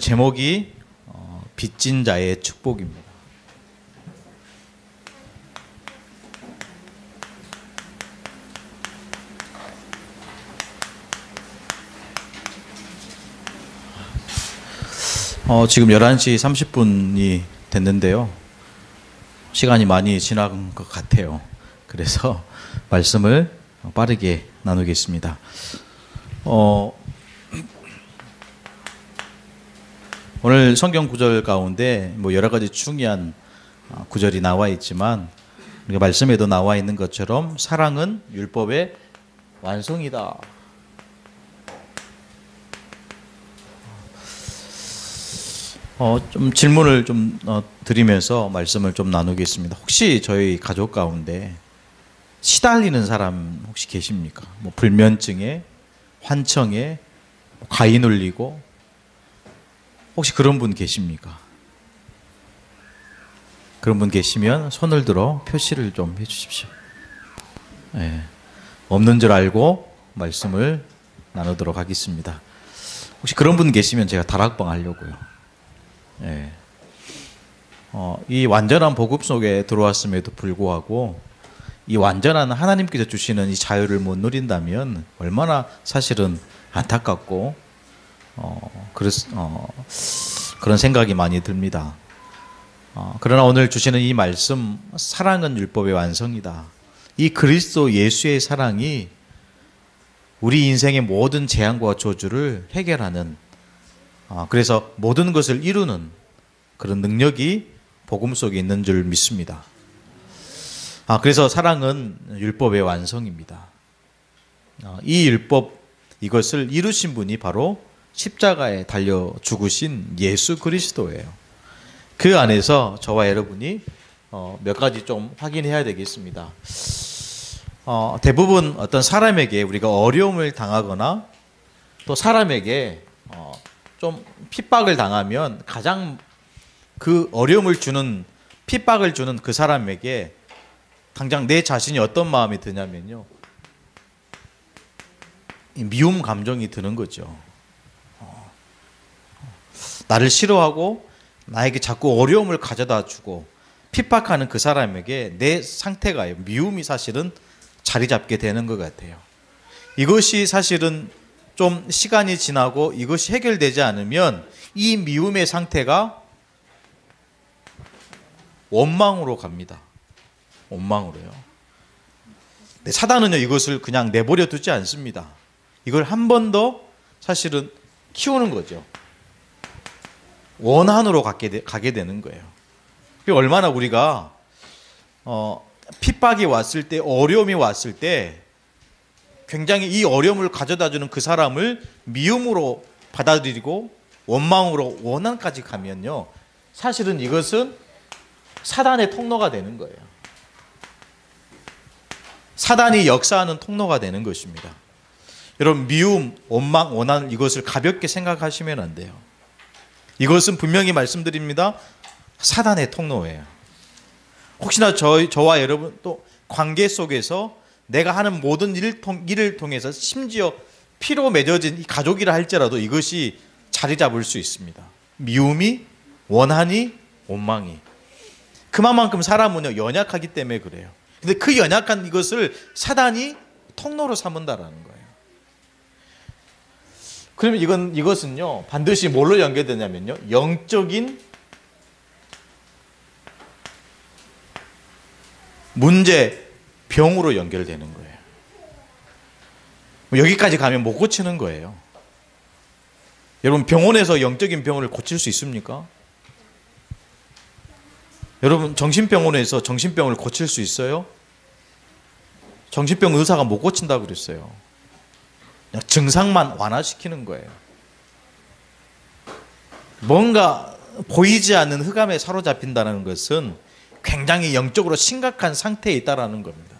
오늘 제목이 빚진 자의 축복입니다. 지금 11시 30분이 됐는데요. 시간이 많이 지난 것 같아요. 그래서 말씀을 빠르게 나누겠습니다. 오늘 성경 구절 가운데 여러 가지 중요한 구절이 나와 있지만 우리가 말씀에도 나와 있는 것처럼 사랑은 율법의 완성이다. 좀 질문을 드리면서 말씀을 좀 나누겠습니다. 혹시 저희 가족 가운데 시달리는 사람 혹시 계십니까? 불면증에, 환청에, 가위 눌리고 혹시 그런 분 계십니까? 그런 분 계시면 손을 들어 표시를 좀 해주십시오. 네. 없는 줄 알고 말씀을 나누도록 하겠습니다. 혹시 그런 분 계시면 제가 다락방 하려고요. 네. 이 완전한 복음 속에 들어왔음에도 불구하고 이 완전한 하나님께서 주시는 이 자유를 못 누린다면 얼마나 사실은 안타깝고 그런 생각이 많이 듭니다. 그러나 오늘 주시는 이 말씀, 사랑은 율법의 완성이다. 이 그리스도 예수의 사랑이 우리 인생의 모든 재앙과 저주를 해결하는, 그래서 모든 것을 이루는 그런 능력이 복음 속에 있는 줄 믿습니다. 그래서 사랑은 율법의 완성입니다. 이 율법, 이것을 이루신 분이 바로 십자가에 달려 죽으신 예수 그리스도예요. 그 안에서 저와 여러분이 몇 가지 좀 확인해야 되겠습니다. 대부분 어떤 사람에게 우리가 어려움을 당하거나 또 사람에게 좀 핍박을 당하면 가장 그 어려움을 주는, 핍박을 주는 그 사람에게 당장 내 자신이 어떤 마음이 드냐면요, 미움 감정이 드는 거죠. 나를 싫어하고 나에게 자꾸 어려움을 가져다 주고 핍박하는 그 사람에게 내 상태가, 미움이 사실은 자리 잡게 되는 것 같아요. 이것이 사실은 좀 시간이 지나고 이것이 해결되지 않으면 이 미움의 상태가 원망으로 갑니다. 원망으로요. 근데 사단은요, 이것을 그냥 내버려 두지 않습니다. 이걸 한 번 더 사실은 키우는 거죠. 원한으로 가게 되는 거예요. 얼마나 우리가 핍박이 왔을 때, 어려움이 왔을 때 굉장히 이 어려움을 가져다주는 그 사람을 미움으로 받아들이고 원망으로 원한까지 가면요, 사실은 이것은 사단의 통로가 되는 거예요. 사단이 역사하는 통로가 되는 것입니다. 여러분, 미움, 원망, 원한, 이것을 가볍게 생각하시면 안 돼요. 이것은 분명히 말씀드립니다. 사단의 통로예요. 혹시나 저와 여러분 또 관계 속에서 내가 하는 모든 일을 통해서 심지어 피로 맺어진 이 가족이라 할지라도 이것이 자리 잡을 수 있습니다. 미움이, 원한이, 원망이. 그만큼 사람은요, 연약하기 때문에 그래요. 근데 그 연약한 이것을 사단이 통로로 삼는다라는 거예요. 그러면 이것은요, 반드시 뭘로 연결되냐면요, 영적인 문제, 병으로 연결되는 거예요. 여기까지 가면 못 고치는 거예요. 여러분, 병원에서 영적인 병을 고칠 수 있습니까? 여러분, 정신병원에서 정신병을 고칠 수 있어요? 정신병 의사가 못 고친다고 그랬어요. 그냥 증상만 완화시키는 거예요. 뭔가 보이지 않는 흑암에 사로잡힌다는 것은 굉장히 영적으로 심각한 상태에 있다는 겁니다.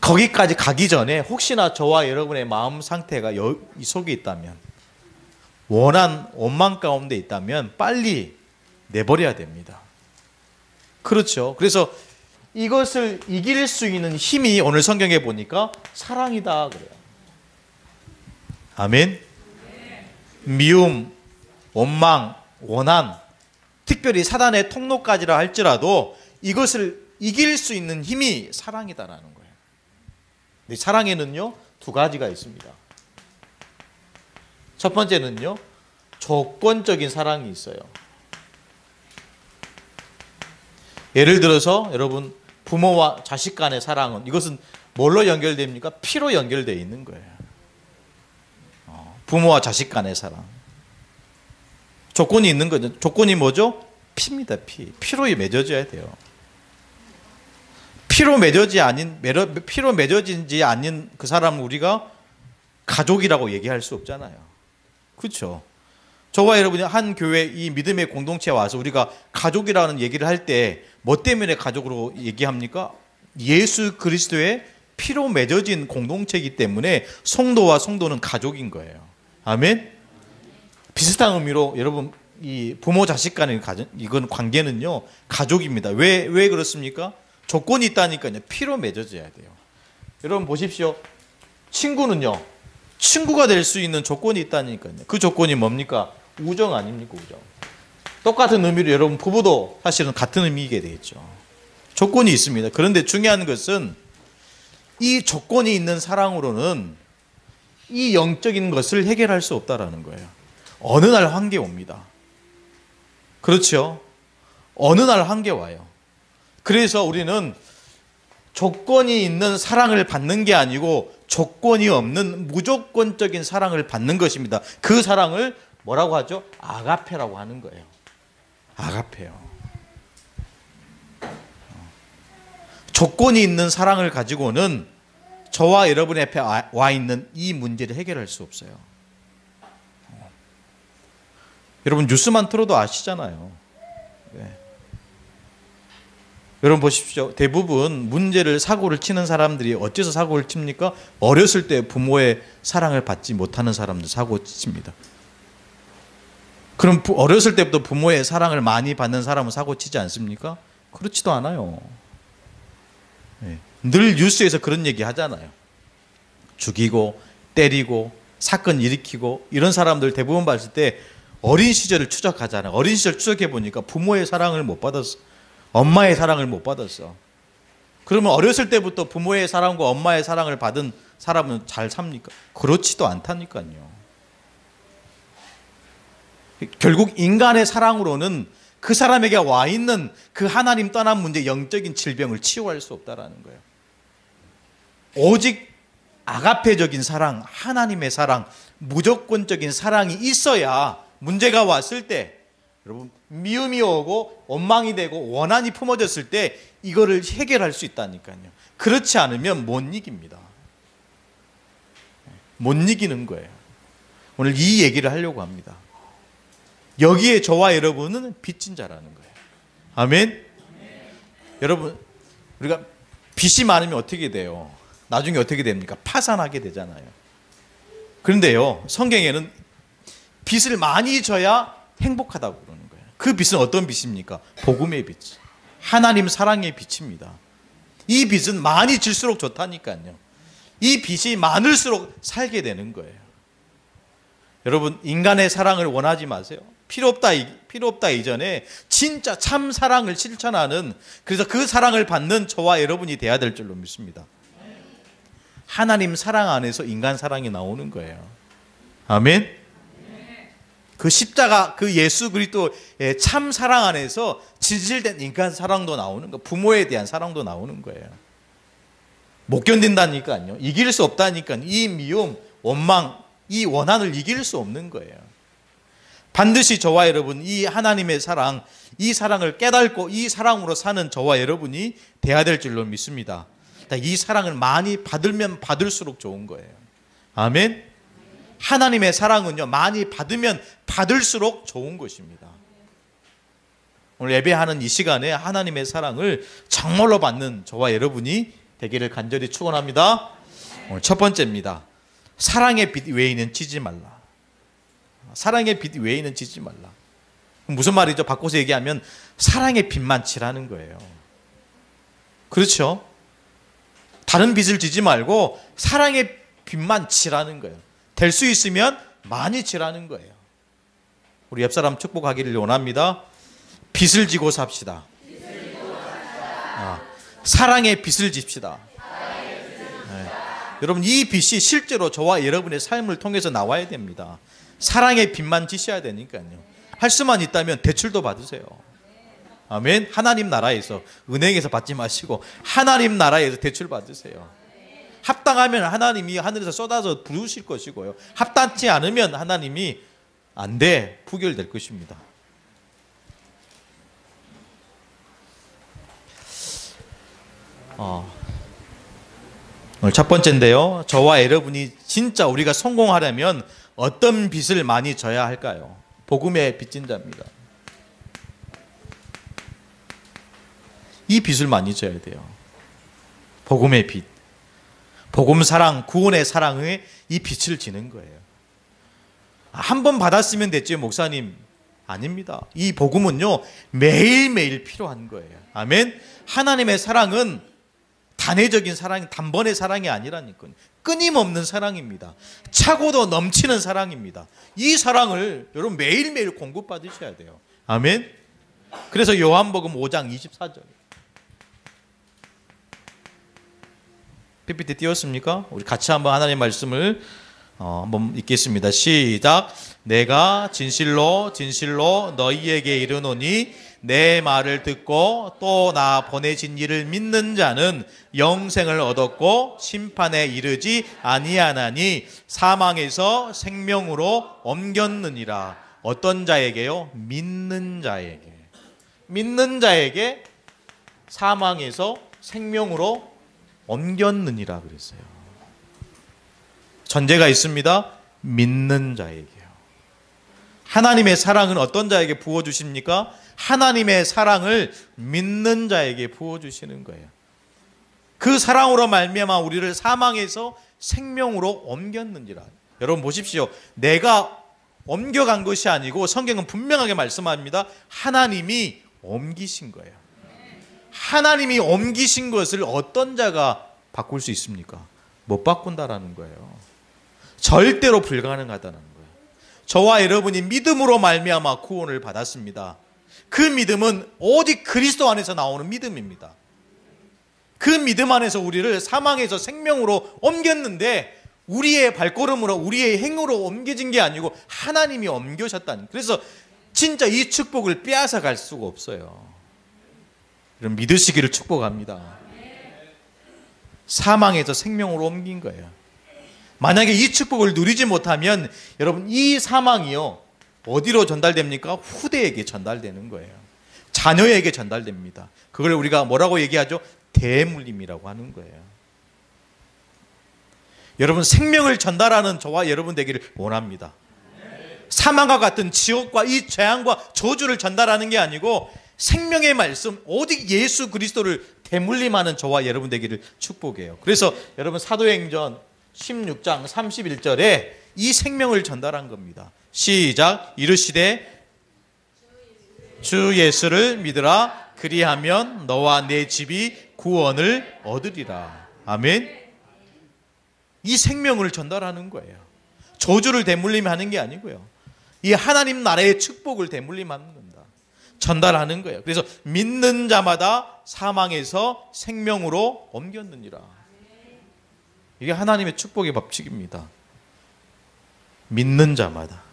거기까지 가기 전에 혹시나 저와 여러분의 마음 상태가 이 속에 있다면, 원망 가운데 있다면 빨리 내버려야 됩니다. 그렇죠. 그래서 이것을 이길 수 있는 힘이 오늘 성경에 보니까 사랑이다 그래요. 아멘. 미움, 원망, 원한, 특별히 사단의 통로까지라 할지라도 이것을 이길 수 있는 힘이 사랑이다라는 거예요. 근데 사랑에는요, 두 가지가 있습니다. 첫 번째는요, 조건적인 사랑이 있어요. 예를 들어서 여러분, 부모와 자식 간의 사랑은 이것은 뭘로 연결됩니까? 피로 연결되어 있는 거예요. 부모와 자식 간의 사랑. 조건이 있는 거죠. 조건이 뭐죠? 피입니다. 피로 맺어져야 돼요. 피로 맺어지지 않는 그 사람을 우리가 가족이라고 얘기할 수 없잖아요. 그렇죠? 저와 여러분이 한 교회 이 믿음의 공동체에 와서 우리가 가족이라는 얘기를 할 때 뭐 때문에 가족으로 얘기합니까? 예수 그리스도의 피로 맺어진 공동체이기 때문에 성도와 성도는 가족인 거예요. 아멘? 비슷한 의미로 여러분 이 부모 자식 간의 이건 관계는요 가족입니다. 왜 그렇습니까? 조건이 있다니까요. 피로 맺어져야 돼요. 여러분 보십시오. 친구는요. 친구가 될 수 있는 조건이 있다니까요. 그 조건이 뭡니까? 우정 아닙니까? 우정. 똑같은 의미로 여러분 부부도 사실은 같은 의미이게 되겠죠. 조건이 있습니다. 그런데 중요한 것은 이 조건이 있는 사랑으로는 이 영적인 것을 해결할 수 없다라는 거예요. 어느 날 한계 옵니다. 그렇죠? 어느 날 한계 와요. 그래서 우리는 조건이 있는 사랑을 받는 게 아니고 조건이 없는 무조건적인 사랑을 받는 것입니다. 그 사랑을 뭐라고 하죠? 아가페라고 하는 거예요. 아가페요. 조건이 있는 사랑을 가지고는 저와 여러분 앞에 와 있는 이 문제를 해결할 수 없어요. 여러분 뉴스만 틀어도 아시잖아요. 네. 여러분 보십시오. 대부분 사고를 치는 사람들이 어째서 사고를 칩니까? 어렸을 때 부모의 사랑을 받지 못하는 사람들 사고 칩니다. 그럼 어렸을 때부터 부모의 사랑을 많이 받는 사람은 사고 치지 않습니까? 그렇지도 않아요. 네. 늘 뉴스에서 그런 얘기 하잖아요. 죽이고 때리고 사건 일으키고 이런 사람들 대부분 봤을 때 어린 시절을 추적하잖아요. 어린 시절 추적해 보니까 부모의 사랑을 못 받았어. 엄마의 사랑을 못 받았어. 그러면 어렸을 때부터 부모의 사랑과 엄마의 사랑을 받은 사람은 잘 삽니까? 그렇지도 않다니까요. 결국 인간의 사랑으로는 그 사람에게 와 있는 그 하나님 떠난 문제, 영적인 질병을 치유할 수 없다라는 거예요. 오직 아가페적인 사랑, 하나님의 사랑, 무조건적인 사랑이 있어야 문제가 왔을 때 여러분 미움이 오고 원망이 되고 원한이 품어졌을 때 이거를 해결할 수 있다니까요. 그렇지 않으면 못 이깁니다. 못 이기는 거예요. 오늘 이 얘기를 하려고 합니다. 여기에 저와 여러분은 빚진 자라는 거예요. 아멘? 여러분 우리가 빚이 많으면 어떻게 돼요? 나중에 어떻게 됩니까? 파산하게 되잖아요. 그런데요 성경에는 빚을 많이 져야 행복하다고 그러는 거예요. 그 빚은 어떤 빚입니까? 복음의 빚, 하나님 사랑의 빚입니다. 이 빚은 많이 질수록 좋다니까요. 이 빚이 많을수록 살게 되는 거예요. 여러분 인간의 사랑을 원하지 마세요. 필요 없다 이전에 진짜 참 사랑을 실천하는, 그래서 그 사랑을 받는 저와 여러분이 돼야 될 줄로 믿습니다. 하나님 사랑 안에서 인간 사랑이 나오는 거예요. 아멘. 그 십자가, 그 예수 그리스도의 참 사랑 안에서 진실된 인간 사랑도 나오는 거, 부모에 대한 사랑도 나오는 거예요. 못 견딘다니까요. 이길 수 없다니까요. 이 미움, 원망, 이 원한을 이길 수 없는 거예요. 반드시 저와 여러분 이 하나님의 사랑, 이 사랑을 깨닫고 이 사랑으로 사는 저와 여러분이 돼야 될 줄로 믿습니다. 이 사랑을 많이 받으면 받을수록 좋은 거예요. 아멘. 하나님의 사랑은요 많이 받으면 받을수록 좋은 것입니다. 오늘 예배하는 이 시간에 하나님의 사랑을 정말로 받는 저와 여러분이 되기를 간절히 축원합니다. 오늘 첫 번째입니다. 사랑의 빛 외에는 치지 말라. 사랑의 빛 외에는 치지 말라. 무슨 말이죠? 바꿔서 얘기하면 사랑의 빛만 치라는 거예요. 그렇죠? 다른 빛을 지지 말고 사랑의 빛만 치라는 거예요. 될 수 있으면 많이 치라는 거예요. 우리 옆사람 축복하기를 원합니다. 빚을 지고 삽시다. 사랑의 빚을 집시다. 네. 여러분, 이 빚이 실제로 저와 여러분의 삶을 통해서 나와야 됩니다. 사랑의 빚만 지셔야 되니까요. 할 수만 있다면 대출도 받으세요. 아멘. 하나님 나라에서, 은행에서 받지 마시고 하나님 나라에서 대출 받으세요. 합당하면 하나님이 하늘에서 쏟아서 부으실 것이고요. 합당치 않으면 하나님이 안 돼, 부결될 것입니다. 오늘 첫 번째인데요. 저와 여러분이 진짜 우리가 성공하려면 어떤 빚을 많이 져야 할까요? 복음의 빚진 자입니다. 이 빚을 많이 져야 돼요. 복음의 빚. 복음 사랑, 구원의 사랑의 이 빚을 지는 거예요. 한 번 받았으면 됐죠, 목사님. 아닙니다. 이 복음은요, 매일매일 필요한 거예요. 아멘. 하나님의 사랑은 단회적인 사랑, 단번의 사랑이 아니라니까요. 끊임없는 사랑입니다. 차고도 넘치는 사랑입니다. 이 사랑을 여러분 매일매일 공급받으셔야 돼요. 아멘. 그래서 요한복음 5장 24절. PPT 띄웠습니까? 우리 같이 한번 하나님의 말씀을 한번 읽겠습니다. 시작. 내가 진실로 진실로 너희에게 이르노니 내 말을 듣고 또 나 보내신 이를 믿는 자는 영생을 얻었고 심판에 이르지 아니하나니 사망에서 생명으로 옮겼느니라. 어떤 자에게요? 믿는 자에게. 믿는 자에게 사망에서 생명으로 옮겼느니라 그랬어요. 전제가 있습니다. 믿는 자에게요. 하나님의 사랑은 어떤 자에게 부어주십니까? 하나님의 사랑을 믿는 자에게 부어주시는 거예요. 그 사랑으로 말미암아 우리를 사망에서 생명으로 옮겼는지라. 여러분 보십시오. 내가 옮겨간 것이 아니고 성경은 분명하게 말씀합니다. 하나님이 옮기신 거예요. 하나님이 옮기신 것을 어떤 자가 바꿀 수 있습니까? 못 바꾼다라는 거예요. 절대로 불가능하다는 거예요. 저와 여러분이 믿음으로 말미암아 구원을 받았습니다. 그 믿음은 오직 그리스도 안에서 나오는 믿음입니다. 그 믿음 안에서 우리를 사망에서 생명으로 옮겼는데 우리의 발걸음으로 우리의 행으로 옮겨진 게 아니고 하나님이 옮겨셨다는. 그래서 진짜 이 축복을 빼앗아 갈 수가 없어요. 여러분 믿으시기를 축복합니다. 사망에서 생명으로 옮긴 거예요. 만약에 이 축복을 누리지 못하면 여러분 이 사망이요 어디로 전달됩니까? 후대에게 전달되는 거예요. 자녀에게 전달됩니다. 그걸 우리가 뭐라고 얘기하죠? 대물림이라고 하는 거예요. 여러분 생명을 전달하는 저와 여러분 되기를 원합니다. 사망과 같은 지옥과 이 재앙과 저주를 전달하는 게 아니고 생명의 말씀 오직 예수 그리스도를 대물림하는 저와 여러분 되기를 축복해요. 그래서 여러분 사도행전 16장 31절에 이 생명을 전달한 겁니다. 시작. 이르시되 주 예수를 믿으라. 그리하면 너와 내 집이 구원을 얻으리라. 아멘. 이 생명을 전달하는 거예요. 저주를 대물림하는 게 아니고요. 이 하나님 나라의 축복을 대물림하는 겁니다. 전달하는 거예요. 그래서 믿는 자마다 사망에서 생명으로 옮겼느니라. 이게 하나님의 축복의 법칙입니다. 믿는 자마다.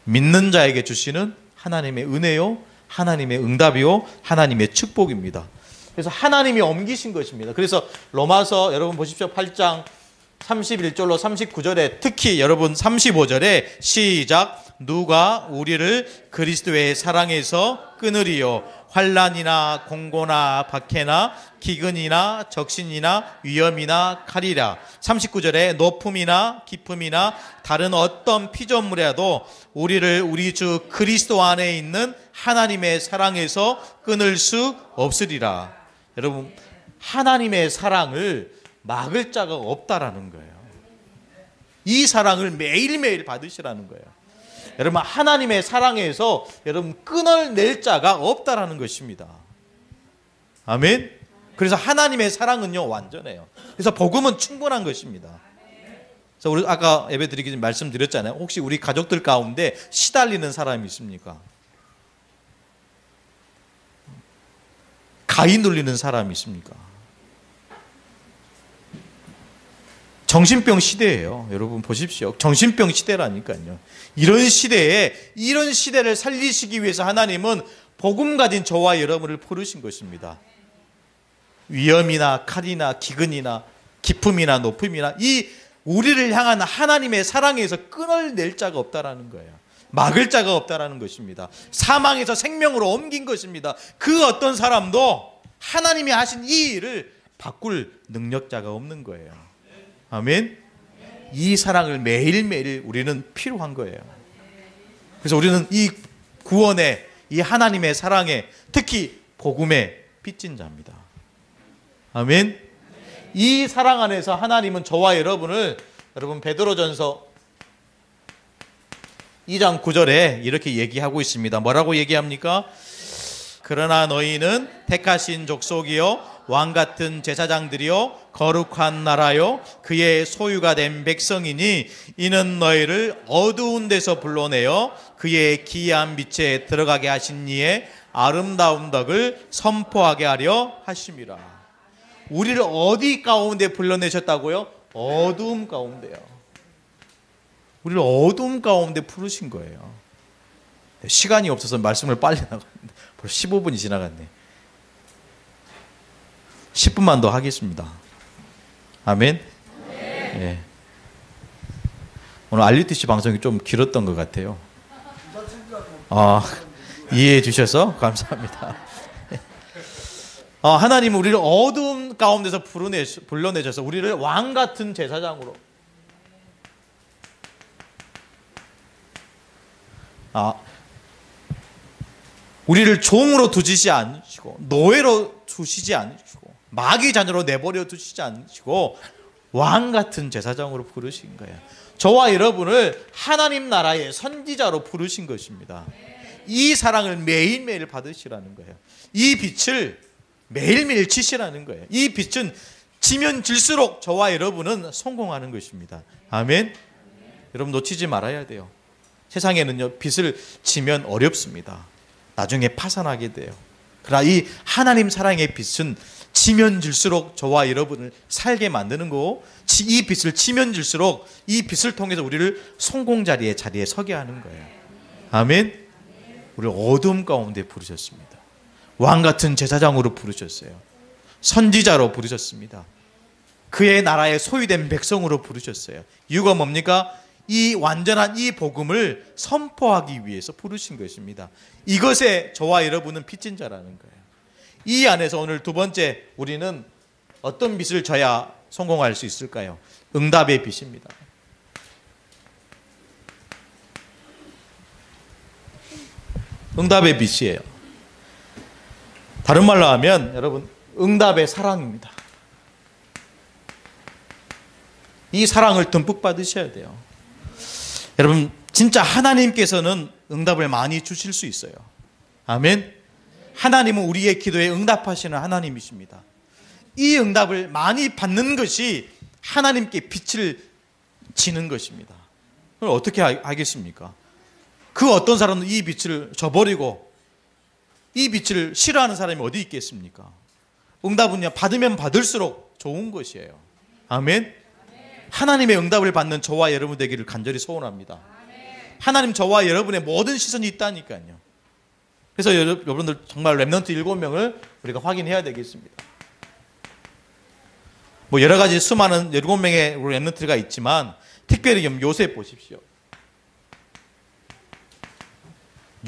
믿는 자에게 주시는 하나님의 은혜요, 하나님의 응답이요, 하나님의 축복입니다. 그래서 하나님이 옮기신 것입니다. 그래서 로마서 여러분 보십시오. 8장 31절로 39절에 특히 여러분 35절에 시작. 누가 우리를 그리스도의 사랑에서 끊으리요. 환난이나 공고나 박해나 기근이나 적신이나 위험이나 칼이라. 39절에 높음이나 깊음이나 다른 어떤 피조물이라도 우리를 우리 주 그리스도 안에 있는 하나님의 사랑에서 끊을 수 없으리라. 여러분 하나님의 사랑을 막을 자가 없다라는 거예요. 이 사랑을 매일매일 받으시라는 거예요. 여러분 하나님의 사랑에서 여러분 끊어낼 자가 없다라는 것입니다. 아멘. 그래서 하나님의 사랑은요 완전해요. 그래서 복음은 충분한 것입니다. 그래서 우리 아까 예배 드리기 전에 말씀드렸잖아요. 혹시 우리 가족들 가운데 시달리는 사람이 있습니까? 가위 눌리는 사람이 있습니까? 정신병 시대예요. 여러분 보십시오. 정신병 시대라니까요. 이런 시대를 살리시기 위해서 하나님은 복음 가진 저와 여러분을 부르신 것입니다. 위험이나 칼이나 기근이나 기품이나 높음이나 이 우리를 향한 하나님의 사랑에서 끊어낼 자가 없다라는 거예요. 막을 자가 없다라는 것입니다. 사망에서 생명으로 옮긴 것입니다. 그 어떤 사람도 하나님이 하신 이 일을 바꿀 능력자가 없는 거예요. 아멘. 이 사랑을 매일매일 우리는 필요한 거예요. 그래서 우리는 이 구원에, 이 하나님의 사랑에, 특히 복음에 빚진 자입니다. 아멘. 이 사랑 안에서 하나님은 저와 여러분을, 여러분 베드로전서 2장 9절에 이렇게 얘기하고 있습니다. 뭐라고 얘기합니까? 그러나 너희는 택하신 족속이요 왕같은 제사장들이요 거룩한 나라요 그의 소유가 된 백성이니 이는 너희를 어두운 데서 불러내어 그의 기이한 빛에 들어가게 하신 이의 아름다운 덕을 선포하게 하려 하심이라. 우리를 어디 가운데 불러내셨다고요? 어두움 가운데요. 우리를 어두움 가운데 부르신 거예요. 시간이 없어서 말씀을 빨리 나갔는데 벌써 15분이 지나갔네. 10분만 더 하겠습니다. 아멘. 네. 오늘 RUTC 방송이 좀 길었던 것 같아요. 이해해 주셔서 감사합니다. 하나님은 우리를 어두움 가운데서 불러내셔서 우리를 왕같은 제사장으로, 우리를 종으로 두시지 않으시고 노예로 두시지 않으시고 마귀 자녀로 내버려 두시지 않으시고 왕같은 제사장으로 부르신 거예요. 저와 여러분을 하나님 나라의 선지자로 부르신 것입니다. 이 사랑을 매일매일 받으시라는 거예요. 이 빛을 매일매일 치시라는 거예요. 이 빛은 지면 질수록 저와 여러분은 성공하는 것입니다. 아멘. 여러분 놓치지 말아야 돼요. 세상에는요 빛을 치면 어렵습니다. 나중에 파산하게 돼요. 그러나 이 하나님 사랑의 빛은 치면 질수록 저와 여러분을 살게 만드는 거고, 이 빛을 치면 질수록 이 빛을 통해서 우리를 성공 자리에 서게 하는 거예요. 아멘. 우리를 어둠 가운데 부르셨습니다. 왕같은 제사장으로 부르셨어요. 선지자로 부르셨습니다. 그의 나라에 소유된 백성으로 부르셨어요. 이유가 뭡니까? 이 완전한 이 복음을 선포하기 위해서 부르신 것입니다. 이것에 저와 여러분은 빚진 자라는 거예요. 이 안에서 오늘 두 번째 우리는 어떤 빛을 져야 성공할 수 있을까요? 응답의 빛입니다. 응답의 빛이에요. 다른 말로 하면 여러분 응답의 사랑입니다. 이 사랑을 듬뿍 받으셔야 돼요. 여러분 진짜 하나님께서는 응답을 많이 주실 수 있어요. 아멘. 하나님은 우리의 기도에 응답하시는 하나님이십니다. 이 응답을 많이 받는 것이 하나님께 빛을 지는 것입니다. 그럼 어떻게 하겠습니까? 그 어떤 사람은 이 빛을 저버리고 이 빛을 싫어하는 사람이 어디 있겠습니까? 응답은요 받으면 받을수록 좋은 것이에요. 아멘. 하나님의 응답을 받는 저와 여러분 되기를 간절히 소원합니다. 하나님 저와 여러분의 모든 시선이 있다니까요. 그래서 여러분들 정말 렘넌트 7명을 우리가 확인해야 되겠습니다. 뭐 여러 가지 수많은 7명의 렘넌트가 있지만 특별히 요셉 보십시오.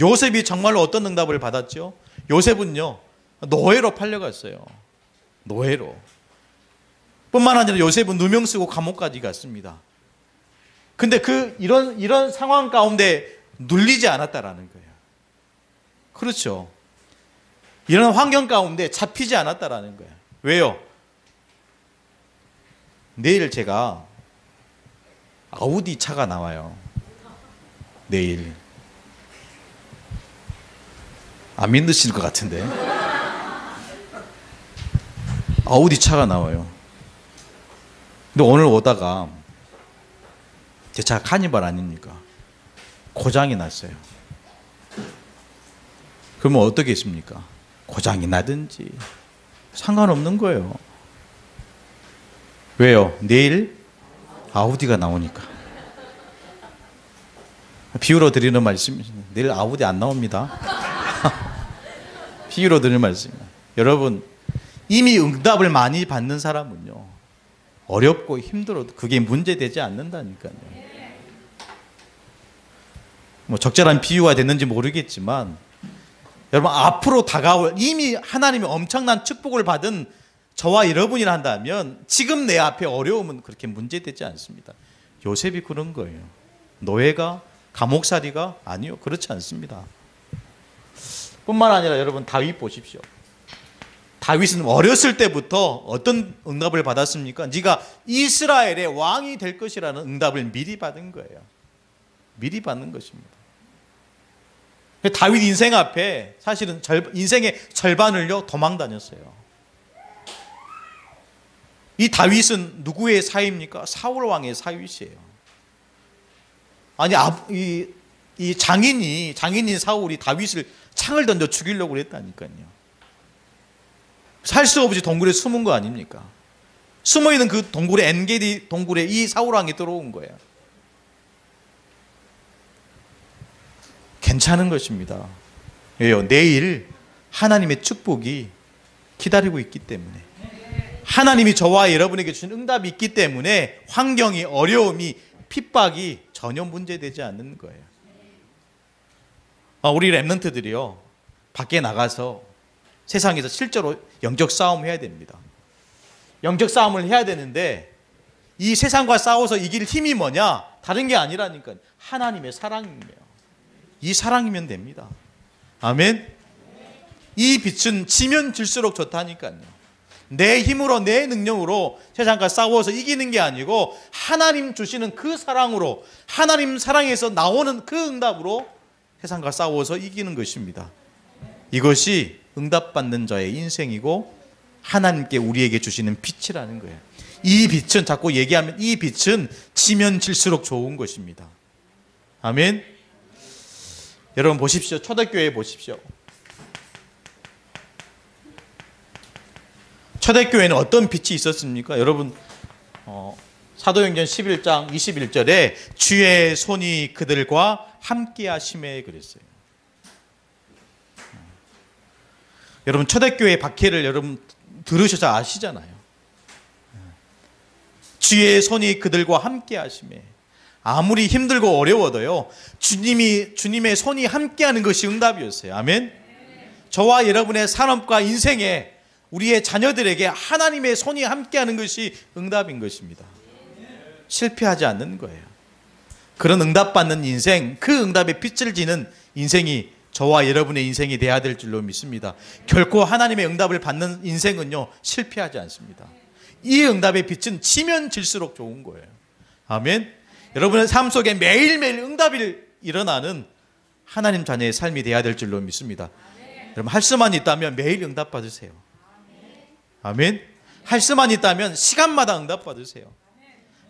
요셉이 정말로 어떤 응답을 받았죠? 요셉은요 노예로 팔려갔어요. 노예로. 뿐만 아니라 요셉은 누명 쓰고 감옥까지 갔습니다. 근데 이런 상황 가운데 눌리지 않았다라는 거예요. 그렇죠. 이런 환경 가운데 잡히지 않았다라는 거예요. 왜요? 내일 제가 아우디 차가 나와요. 내일. 안 믿으실 것 같은데. 아우디 차가 나와요. 근데 오늘 오다가 제 차 카니발 아닙니까? 고장이 났어요. 그러면 어떻게 했습니까? 고장이 나든지 상관없는 거예요. 왜요? 내일 아우디가 나오니까. 비유로 드리는 말씀입니다. 내일 아우디 안 나옵니다. 비유로 드리는 말씀입니다. 여러분, 이미 응답을 많이 받는 사람은요, 어렵고 힘들어도 그게 문제되지 않는다니까요. 뭐 적절한 비유가 됐는지 모르겠지만, 여러분, 앞으로 다가올, 이미 하나님이 엄청난 축복을 받은 저와 여러분이라 한다면 지금 내 앞에 어려움은 그렇게 문제되지 않습니다. 요셉이 그런 거예요. 노예가, 감옥살이가 아니요, 그렇지 않습니다. 뿐만 아니라 여러분, 다윗 보십시오. 다윗은 어렸을 때부터 어떤 응답을 받았습니까? 네가 이스라엘의 왕이 될 것이라는 응답을 미리 받은 거예요. 미리 받는 것입니다. 다윗 인생 앞에 사실은 인생의 절반을요, 도망 다녔어요. 이 다윗은 누구의 사위입니까? 사울 왕의 사위시에요. 아니, 이 장인인 사울이 다윗을 창을 던져 죽이려고 그랬다니까요. 살 수 없이 동굴에 숨은 거 아닙니까? 숨어있는 그 동굴에, 엔게디 동굴에 이 사울 왕이 들어온 거예요. 괜찮은 것입니다. 왜요? 내일 하나님의 축복이 기다리고 있기 때문에, 하나님이 저와 여러분에게 주신 응답이 있기 때문에 환경이, 어려움이, 핍박이 전혀 문제되지 않는 거예요. 우리 랩런트들이요, 밖에 나가서 세상에서 실제로 영적 싸움을 해야 됩니다. 영적 싸움을 해야 되는데 이 세상과 싸워서 이길 힘이 뭐냐? 다른 게 아니라니까요. 하나님의 사랑이에요. 이 사랑이면 됩니다. 아멘. 이 빛은 지면 질수록 좋다니까요. 내 힘으로, 내 능력으로 세상과 싸워서 이기는 게 아니고 하나님 주시는 그 사랑으로, 하나님 사랑에서 나오는 그 응답으로 세상과 싸워서 이기는 것입니다. 이것이 응답받는 자의 인생이고 하나님께 우리에게 주시는 빛이라는 거예요. 이 빛은, 자꾸 얘기하면 이 빛은 지면 질수록 좋은 것입니다. 아멘. 여러분 보십시오. 초대교회 보십시오. 초대교회는 어떤 빛이 있었습니까? 여러분, 사도행전 11장 21절에 주의 손이 그들과 함께 하심에 그랬어요. 여러분, 초대교회 박해를 여러분 들으셔서 아시잖아요. 주의 손이 그들과 함께 하심에, 아무리 힘들고 어려워도요, 주님의 손이 함께하는 것이 응답이었어요. 아멘. 저와 여러분의 산업과 인생에, 우리의 자녀들에게 하나님의 손이 함께하는 것이 응답인 것입니다. 실패하지 않는 거예요. 그런 응답받는 인생, 그 응답에 빛을 지는 인생이 저와 여러분의 인생이 되어야 될 줄로 믿습니다. 결코 하나님의 응답을 받는 인생은요, 실패하지 않습니다. 이 응답의 빛은 지면 질수록 좋은 거예요. 아멘. 여러분의 삶 속에 매일매일 응답이 일어나는 하나님 자녀의 삶이 되어야 될 줄로 믿습니다. 여러분, 할 수만 있다면 매일 응답 받으세요. 아멘. 할 수만 있다면 시간마다 응답 받으세요.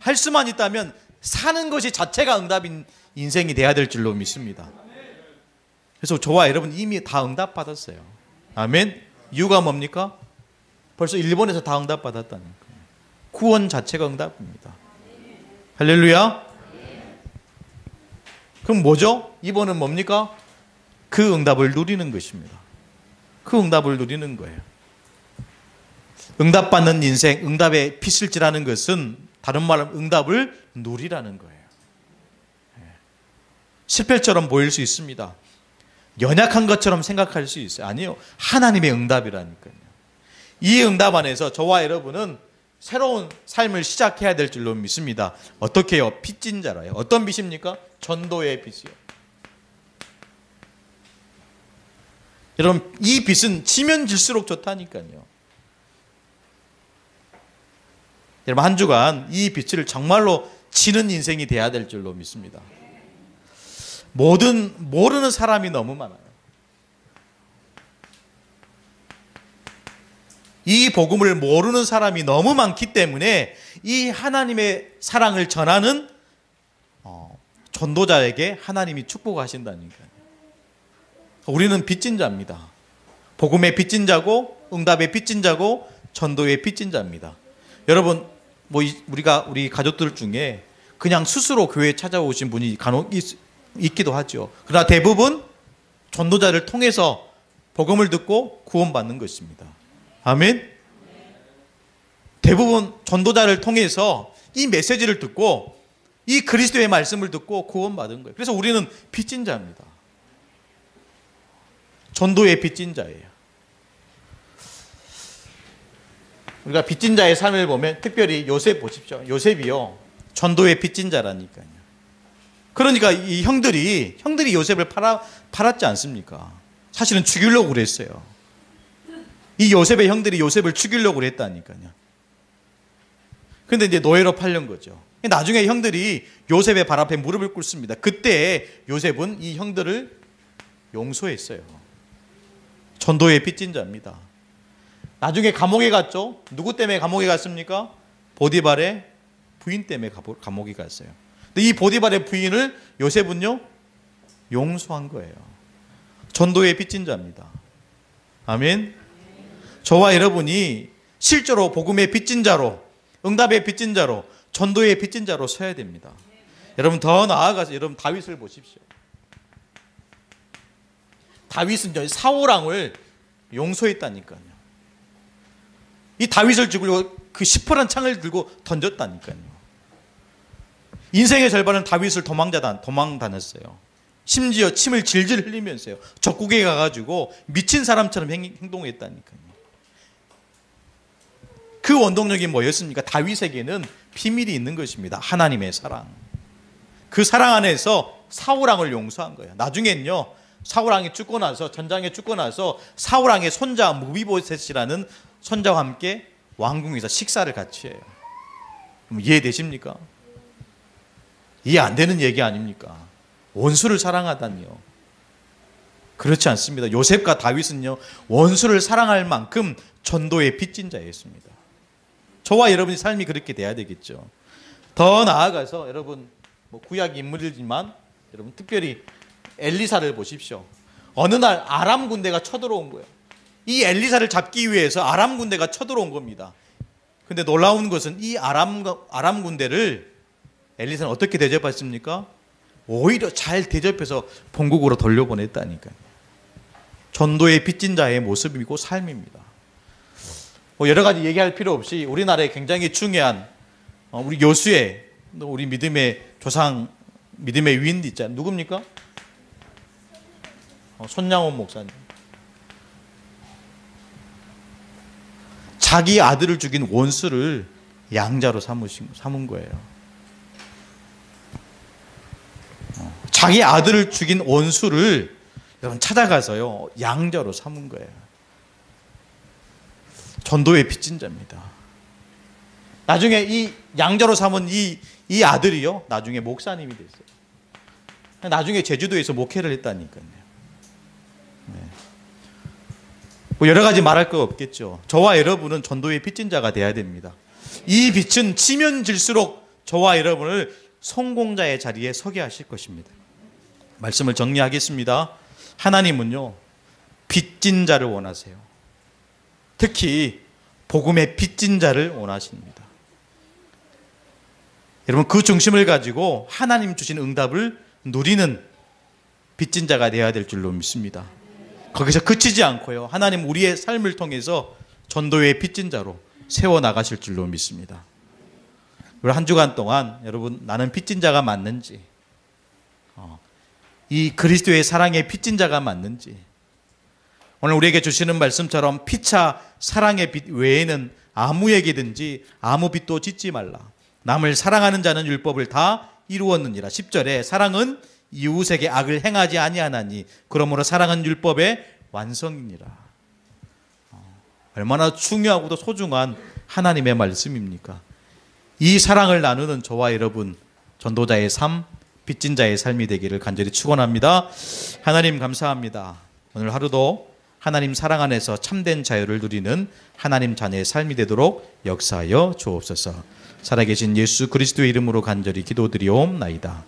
할 수만 있다면 사는 것이 자체가 응답인 인생이 되어야 될 줄로 믿습니다. 그래서 저와 여러분 이미 다 응답 받았어요. 아멘. 이유가 뭡니까? 벌써 일본에서 다 응답 받았다는 거예요. 구원 자체가 응답입니다. 할렐루야. 그럼 뭐죠? 이번은 뭡니까? 그 응답을 누리는 것입니다. 그 응답을 누리는 거예요. 응답받는 인생, 응답의 빛을 지라는 것은 다른 말로 응답을 누리라는 거예요. 실패처럼 보일 수 있습니다. 연약한 것처럼 생각할 수 있어요. 아니요. 하나님의 응답이라니까요. 이 응답 안에서 저와 여러분은 새로운 삶을 시작해야 될 줄로 믿습니다. 어떻게 해요? 빛진 자라요. 어떤 빛입니까? 전도의 빛이요. 여러분, 이 빛은 지면 질수록 좋다니까요. 여러분, 한 주간 이 빛을 정말로 지는 인생이 돼야 될 줄로 믿습니다. 모르는 사람이 너무 많아요. 이 복음을 모르는 사람이 너무 많기 때문에 이 하나님의 사랑을 전하는 전도자에게 하나님이 축복하신다니까요. 우리는 빚진 자입니다. 복음의 빚진 자고 응답의 빚진 자고 전도의 빚진 자입니다. 여러분, 우리 가족들 중에 그냥 스스로 교회에 찾아오신 분이 간혹 있기도 하죠. 그러나 대부분 전도자를 통해서 복음을 듣고 구원받는 것입니다. 아멘. 대부분 전도자를 통해서 이 메시지를 듣고 이 그리스도의 말씀을 듣고 구원받은 거예요. 그래서 우리는 빚진 자입니다. 전도의 빚진 자예요. 우리가 빚진 자의 삶을 보면 특별히 요셉 보십시오. 요셉이요, 전도의 빚진 자라니까요. 그러니까 이 형들이 요셉을 팔았지 않습니까? 사실은 죽이려고 그랬어요. 이 요셉의 형들이 요셉을 죽이려고 그랬다니까요. 근데 이제 노예로 팔린 거죠. 나중에 형들이 요셉의 발 앞에 무릎을 꿇습니다. 그때 요셉은 이 형들을 용서했어요. 전도의 빚진 자입니다. 나중에 감옥에 갔죠. 누구 때문에 감옥에 갔습니까? 보디발의 부인 때문에 감옥에 갔어요. 근데 이 보디발의 부인을 요셉은요, 용서한 거예요. 전도의 빚진 자입니다. 아멘. 저와 여러분이 실제로 복음의 빚진 자로, 응답의 빚진 자로, 전도의 빚진 자로 서야 됩니다. 여러분, 더 나아가서 여러분 다윗을 보십시오. 다윗은 사울 왕을 용서했다니까요. 이 다윗을 죽이려고 그 시퍼런 창을 들고 던졌다니까요. 인생의 절반은 다윗을 도망 다녔어요. 심지어 침을 질질 흘리면서요, 적국에 가가지고 미친 사람처럼 행동했다니까요. 그 원동력이 뭐였습니까? 다윗에게는 비밀이 있는 것입니다. 하나님의 사랑. 그 사랑 안에서 사울왕을 용서한 거예요. 나중엔요, 사울왕이 죽고 나서, 전장에 죽고 나서 사울왕의 손자 무비보셋이라는 손자와 함께 왕궁에서 식사를 같이 해요. 이해되십니까? 이해 안 되는 얘기 아닙니까? 원수를 사랑하다니요. 그렇지 않습니다. 요셉과 다윗은요, 원수를 사랑할 만큼 전도의 빚진 자였습니다. 저와 여러분의 삶이 그렇게 돼야 되겠죠. 더 나아가서 여러분, 구약 인물이지만 여러분 특별히 엘리사를 보십시오. 어느 날 아람 군대가 쳐들어온 거예요. 이 엘리사를 잡기 위해서 아람 군대가 쳐들어온 겁니다. 근데 놀라운 것은 이 아람 군대를 엘리사는 어떻게 대접했습니까? 오히려 잘 대접해서 본국으로 돌려보냈다니까요. 전도의 빚진 자의 모습이고 삶입니다. 여러 가지 얘기할 필요 없이 우리나라에 굉장히 중요한 우리 요수의, 우리 믿음의 조상, 믿음의 위인 있잖아요. 누굽니까? 손양원 목사님. 자기 아들을 죽인 원수를 양자로 삼은 거예요. 자기 아들을 죽인 원수를 여러분 찾아가서요, 양자로 삼은 거예요. 전도의 빚진 자입니다. 나중에 이 양자로 삼은 이 아들이요, 나중에 목사님이 됐어요. 나중에 제주도에서 목회를 했다니까요. 여러 가지 말할 거 없겠죠. 저와 여러분은 전도의 빚진 자가 돼야 됩니다. 이 빛은 지면 질수록 저와 여러분을 성공자의 자리에 서게 하실 것입니다. 말씀을 정리하겠습니다. 하나님은요, 빚진 자를 원하세요. 특히 복음의 빚진 자를 원하십니다. 여러분, 그 중심을 가지고 하나님 주신 응답을 누리는 빚진 자가 되어야 될 줄로 믿습니다. 거기서 그치지 않고요, 하나님 우리의 삶을 통해서 전도의 빚진 자로 세워나가실 줄로 믿습니다. 우리 한 주간 동안 여러분, 나는 빚진 자가 맞는지, 이 그리스도의 사랑의 빚진 자가 맞는지, 오늘 우리에게 주시는 말씀처럼 피차 사랑의 빚 외에는 아무에게든지 아무 빚도 짓지 말라. 남을 사랑하는 자는 율법을 다 이루었느니라. 10절에 사랑은 이웃에게 악을 행하지 아니하나니 그러므로 사랑은 율법의 완성이니라. 얼마나 중요하고도 소중한 하나님의 말씀입니까? 이 사랑을 나누는 저와 여러분, 전도자의 삶, 빚진 자의 삶이 되기를 간절히 축원합니다. 하나님 감사합니다. 오늘 하루도 하나님 사랑 안에서 참된 자유를 누리는 하나님 자녀의 삶이 되도록 역사하여 주옵소서. 살아계신 예수 그리스도의 이름으로 간절히 기도드리옵나이다.